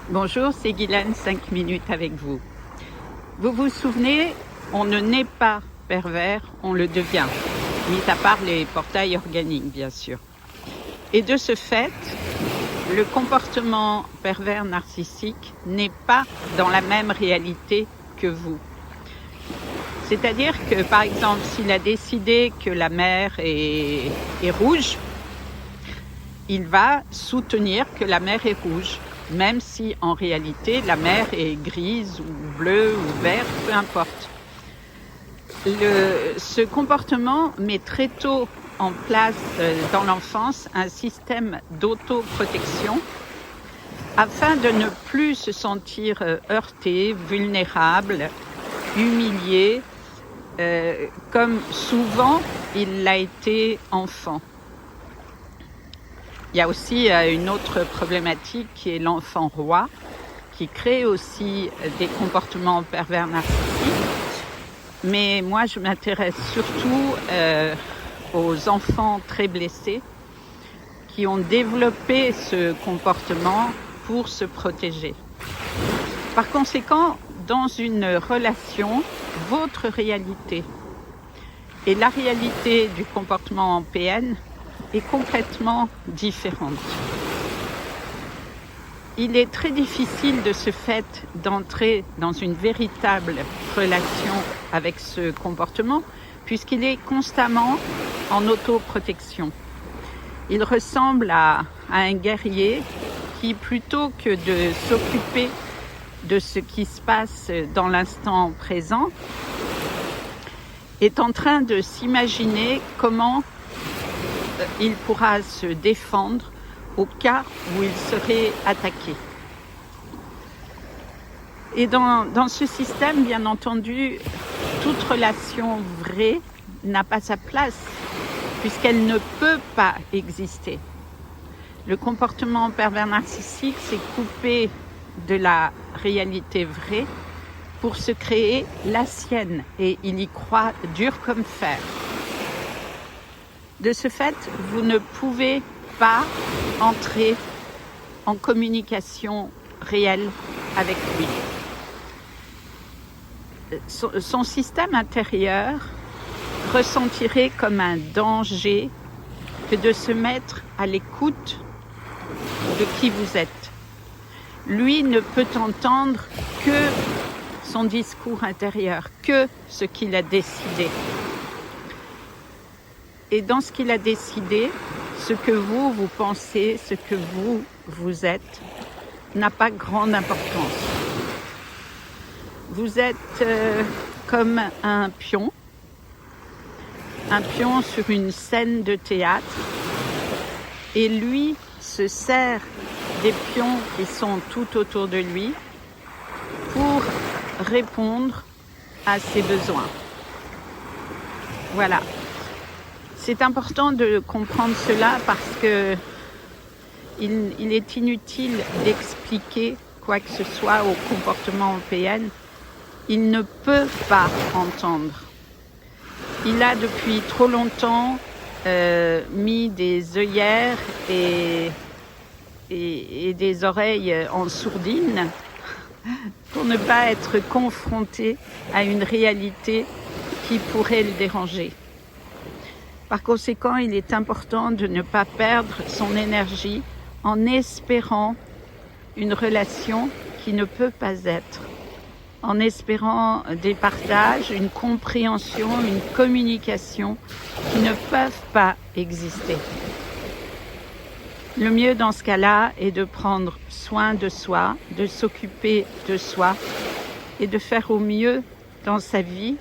Bonjour, c'est Guylaine, 5 minutes avec vous. Vous vous souvenez, on ne naît pas pervers, on le devient, mis à part les portails organiques, bien sûr. Et de ce fait, le comportement pervers narcissique n'est pas dans la même réalité que vous. C'est-à-dire que, par exemple, s'il a décidé que la mer est rouge, il va soutenir que la mer est rouge, même si en réalité la mer est grise ou bleue ou verte, peu importe. Ce comportement met très tôt en place dans l'enfance un système d'autoprotection afin de ne plus se sentir heurté, vulnérable, humilié, comme souvent il l'a été enfant. Il y a aussi une autre problématique qui est l'enfant roi, qui crée aussi des comportements pervers narcissiques. Mais moi, je m'intéresse surtout aux enfants très blessés qui ont développé ce comportement pour se protéger. Par conséquent, dans une relation, votre réalité et la réalité du comportement en PN est complètement différente. Il est très difficile de ce fait d'entrer dans une véritable relation avec ce comportement puisqu'il est constamment en autoprotection. Il ressemble à un guerrier qui, plutôt que de s'occuper de ce qui se passe dans l'instant présent, est en train de s'imaginer comment il pourra se défendre au cas où il serait attaqué. Et dans ce système, bien entendu, toute relation vraie n'a pas sa place, puisqu'elle ne peut pas exister. Le comportement pervers narcissique s'est coupé de la réalité vraie pour se créer la sienne, et il y croit dur comme fer. De ce fait, vous ne pouvez pas entrer en communication réelle avec lui. Son système intérieur ressentirait comme un danger que de se mettre à l'écoute de qui vous êtes. Lui ne peut entendre que son discours intérieur, que ce qu'il a décidé. Et dans ce qu'il a décidé, ce que vous pensez, ce que vous êtes, n'a pas grande importance. Vous êtes comme un pion sur une scène de théâtre, et lui se sert des pions qui sont tout autour de lui pour répondre à ses besoins. Voilà. C'est important de comprendre cela parce que il est inutile d'expliquer quoi que ce soit au comportement en PN. Il ne peut pas entendre. Il a depuis trop longtemps mis des œillères et des oreilles en sourdine pour ne pas être confronté à une réalité qui pourrait le déranger. Par conséquent, il est important de ne pas perdre son énergie en espérant une relation qui ne peut pas être, en espérant des partages, une compréhension, une communication qui ne peuvent pas exister. Le mieux dans ce cas-là est de prendre soin de soi, de s'occuper de soi et de faire au mieux dans sa vie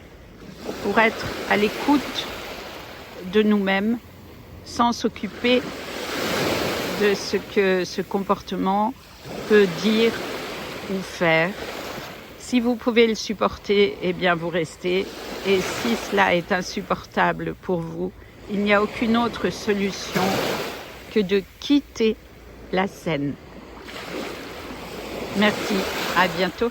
pour être à l'écoute de nous-mêmes sans s'occuper de ce que ce comportement peut dire ou faire. Si vous pouvez le supporter, eh bien vous restez. Et si cela est insupportable pour vous, il n'y a aucune autre solution que de quitter la scène. Merci, à bientôt.